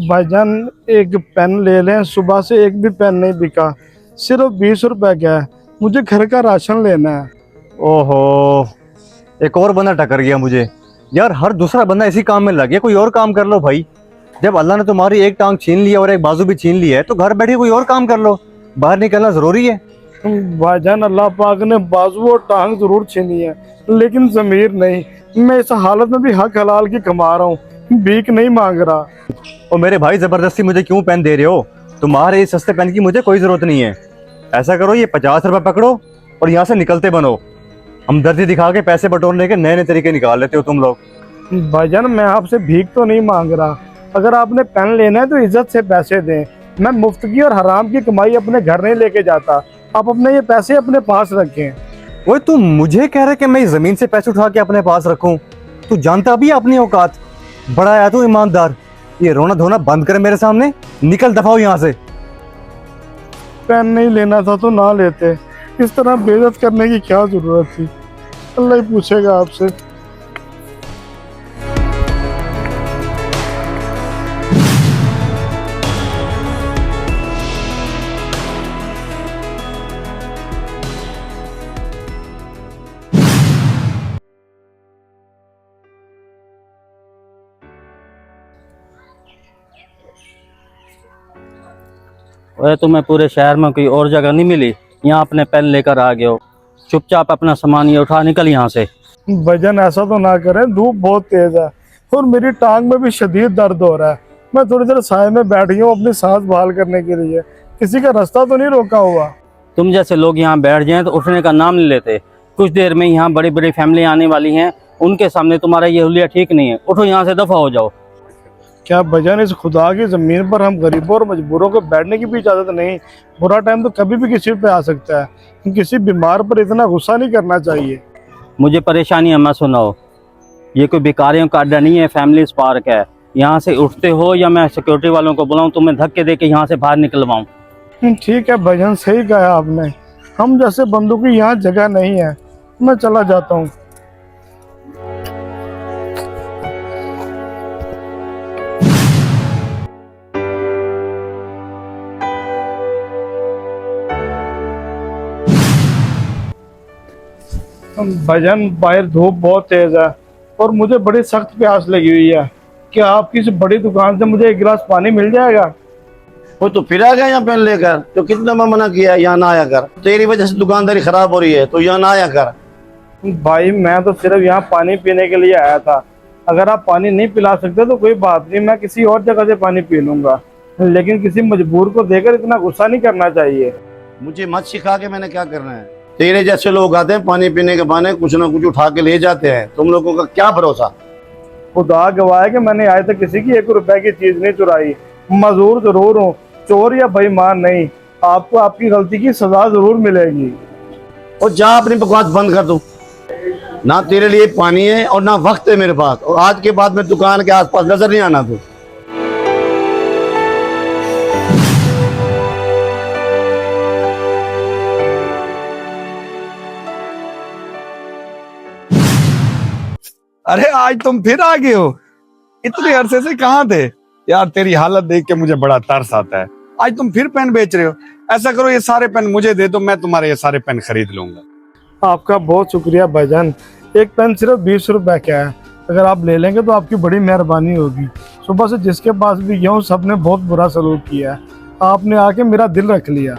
भाईजान एक पेन ले लें, सुबह से एक भी पेन नहीं बिका। सिर्फ 20 रुपए का है। मुझे घर का राशन लेना है। ओहो, एक और बंदा टकर गया मुझे। यार हर दूसरा बंदा इसी काम में लग गया, कोई और काम कर लो भाई। जब अल्लाह ने तुम्हारी एक टांग छीन लिया और एक बाजू भी छीन लिया है तो घर बैठे कोई और काम कर लो। बाहर निकलना जरूरी है। भाईजान अल्लाह पाक ने बाजू और टांग जरूर छीनी है, लेकिन जमीर नहीं। मैं इस हालत में भी हक हलाल की कमा रहा हूँ, भीख नहीं मांग रहा। और मेरे भाई जबरदस्ती मुझे क्यों पेन दे रहे हो? तुम्हारे इस सस्ते पेन की मुझे कोई जरूरत नहीं है। ऐसा करो, ये 50 रुपए पकड़ो और यहाँ से निकलते बनो। हमदर्दी दिखा के पैसे बटोरने के नए नए तरीके निकाल लेते हो तुम लोग। भाईजान मैं आपसे भीख तो नहीं मांग रहा। अगर आपने पेन लेना है तो इज्जत से पैसे दें। मैं मुफ्त की और हराम की कमाई अपने घर नहीं लेके जाता। आप अपने ये पैसे अपने पास रखें। वो तू मुझे कह रहा है कि मैं इस जमीन से पैसे उठा के अपने पास रखूं? तू जानता भी है अपनी औकात? बड़ा है तू ईमानदार। ये रोना धोना बंद कर मेरे सामने, निकल दफा हो यहाँ से। पेन नहीं लेना था तो ना लेते। इस तरह बेइज्जत करने की क्या जरूरत थी? अल्लाह ही पूछेगा आपसे। वह तुम्हें पूरे शहर में कोई और जगह नहीं मिली, यहाँ अपने पेन लेकर आ गए हो। चुपचाप अपना सामान ये उठा निकल यहाँ से। भजन ऐसा तो ना करें, धूप बहुत तेज है और मेरी टांग में भी शदीद दर्द हो रहा है। मैं थोड़ी देर साए में बैठ गई हूँ अपनी सांस बहाल करने के लिए। किसी का रास्ता तो नहीं रोका हुआ? तुम जैसे लोग यहाँ बैठ जाएं तो उठने का नाम नहीं लेते। कुछ देर में यहाँ बड़ी बड़ी फैमिली आने वाली हैं, उनके सामने तुम्हारा ये हुलिया ठीक नहीं है। उठो यहाँ से, दफा हो जाओ। क्या भजन इस खुदा की जमीन पर हम गरीबों और मजबूरों को बैठने की भी इजाजत नहीं? बुरा टाइम तो कभी भी किसी पे आ सकता है। किसी बीमार पर इतना गुस्सा नहीं करना चाहिए। मुझे परेशानी मत सुनाओ। ये कोई भिखारियों का अड्डा नहीं है, फैमिलीज पार्क है। यहाँ से उठते हो या मैं सिक्योरिटी वालों को बुलाऊं, तुम्हें धक्के दे के यहाँ से बाहर निकलवाऊं? ठीक है भजन, सही कहा आपने। हम जैसे बंदों की यहाँ जगह नहीं है। मैं चला जाता हूँ। भजन बाहर धूप बहुत तेज है और मुझे बड़ी सख्त प्यास लगी हुई है। क्या आपकी इस बड़ी दुकान से मुझे एक गिलास पानी मिल जाएगा? वो तो फिर आ गया यहाँ पेन लेकर। तो कितना मैं मना किया यहाँ ना आया कर। तेरी वजह से दुकानदारी खराब हो रही है, तो यहाँ ना आया कर। भाई मैं तो सिर्फ यहाँ पानी पीने के लिए आया था। अगर आप पानी नहीं पिला सकते तो कोई बात नहीं, मैं किसी और जगह से पानी पी लूंगा, लेकिन किसी मजबूर को देकर इतना गुस्सा नहीं करना चाहिए। मुझे मत सिखा के मैंने क्या करना है। तेरे जैसे लोग आते हैं पानी पीने के बहाने कुछ ना कुछ उठा के ले जाते हैं। तुम लोगों का क्या भरोसा। खुदा गवाह है कि मैंने आज तक किसी की 1 रुपए की चीज नहीं चुराई। मजदूर जरूर हूँ, चोर या बेईमान नहीं। आपको आपकी गलती की सजा जरूर मिलेगी। और जा अपनी बकवास बंद कर दो। ना तेरे लिए पानी है और ना वक्त है मेरे पास, और आज के बाद मैं दुकान के आसपास नजर नहीं आना। तू अरे आज तुम फिर आ गए हो? इतने अरसे से कहाँ थे यार? तेरी हालत देख के मुझे बड़ा तरस आता है। आज तुम फिर पेन बेच रहे हो? ऐसा करो, ये सारे पेन मुझे दे दो, मैं तुम्हारे ये सारे पेन खरीद लूंगा। आपका बहुत शुक्रिया भाईजान। एक पेन सिर्फ 20 रुपए का है। अगर आप ले लेंगे तो आपकी बड़ी मेहरबानी होगी। सुबह से जिसके पास भी गया हूँ सबने बहुत बुरा सलूक किया है। आपने आके मेरा दिल रख लिया।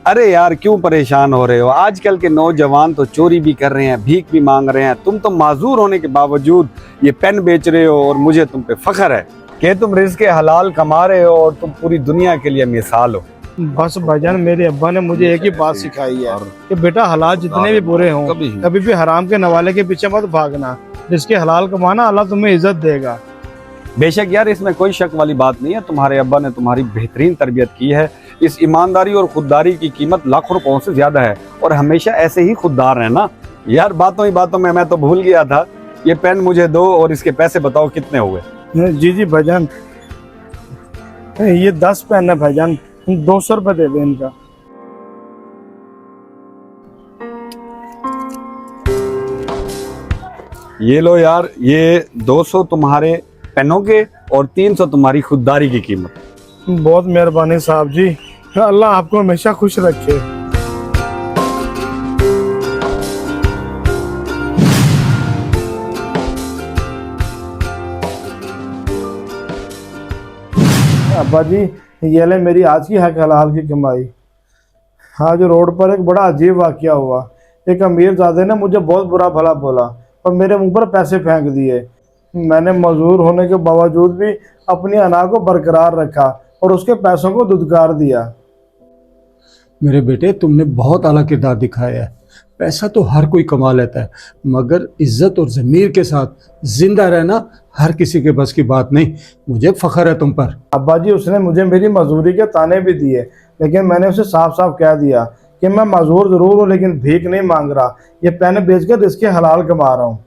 अरे यार क्यों परेशान हो रहे हो? आजकल के नौजवान तो चोरी भी कर रहे हैं, भीख भी मांग रहे हैं। तुम तो माजूर होने के बावजूद ये पेन बेच रहे हो और मुझे तुम पे फख्र है कि तुम रिज़्क़ हलाल कमा रहे हो और तुम पूरी दुनिया के लिए मिसाल हो। बस भाईजान, मेरे अब्बा ने मुझे एक ही बात सिखाई है कि बेटा हलाल जितने भी बुरे हों कभी भी हराम के नवाले के पीछे मत भागना। जिसके हलाल कमाना अल्लाह तुम्हें इज्जत देगा। बेशक यार, इसमें कोई शक वाली बात नहीं है। तुम्हारे अब्बा ने तुम्हारी बेहतरीन तरबियत की है। इस ईमानदारी और खुददारी की कीमत लाखों रुपयों से ज्यादा है, और हमेशा ऐसे ही खुददार रहना। यार बातों ही बातों में मैं तो भूल गया था। ये पेन मुझे दो और इसके पैसे बताओ कितने हुए। जी जी भाईजान, ये 10 पेन है भाईजान, 200 रुपए दे दे इनका। ये लो यार, ये 200 तुम्हारे पेनों के और 300 तुम्हारी खुददारी की कीमत। बहुत मेहरबानी साहब जी, अल्लाह आपको हमेशा खुश रखे। अब्बा जी, ये ले मेरी आज की हक हलाल की कमाई। आज रोड पर एक बड़ा अजीब वाकया हुआ। एक अमीरजादे ने मुझे बहुत बुरा भला बोला और मेरे मुंह पर पैसे फेंक दिए। मैंने मजदूर होने के बावजूद भी अपनी अना को बरकरार रखा और उसके पैसों को दुदकार दिया। मेरे बेटे, तुमने बहुत आला किरदार दिखाया है। पैसा तो हर कोई कमा लेता है, मगर इज्जत और ज़मीर के साथ जिंदा रहना हर किसी के बस की बात नहीं। मुझे फख्र है तुम पर। अब्बा जी, उसने मुझे मेरी मजदूरी के ताने भी दिए, लेकिन मैंने उसे साफ साफ कह दिया कि मैं मजदूर ज़रूर हूँ लेकिन भीख नहीं मांग रहा। ये पेन बेचकर इसके हलाल कमा रहा हूँ।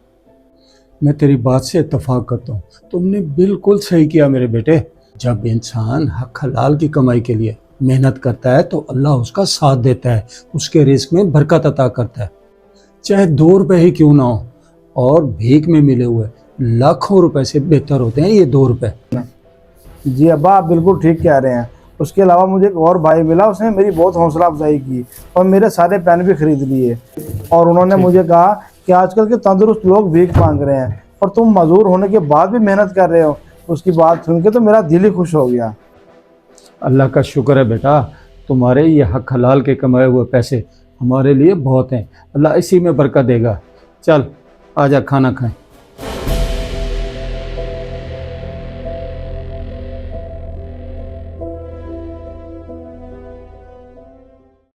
मैं तेरी बात से इत्तफाक करता हूँ। तुमने बिल्कुल सही किया मेरे बेटे। जब इंसान हक हलाल की कमाई के लिए मेहनत करता है तो अल्लाह उसका साथ देता है, उसके रिस्क में बरकत अता करता है। चाहे 2 रुपए ही क्यों ना हो, और भीख में मिले हुए लाखों रुपए से बेहतर होते हैं ये 2 रुपए। जी अब्बा, आप बिल्कुल ठीक कह रहे हैं। उसके अलावा मुझे एक और भाई मिला, उसने मेरी बहुत हौसला अफजाई की और मेरे सारे पेन भी खरीद लिए। और उन्होंने मुझे कहा कि आजकल के तंदुरुस्त लोग भीख मांग रहे हैं और तुम मजदूर होने के बाद भी मेहनत कर रहे हो। उसकी बात सुन के तो मेरा दिल ही खुश हो गया। अल्लाह का शुक्र है बेटा, तुम्हारे ये हक हलाल के कमाए हुए पैसे हमारे लिए बहुत हैं। अल्लाह इसी में बरकत देगा। चल आजा, खाना खाएं।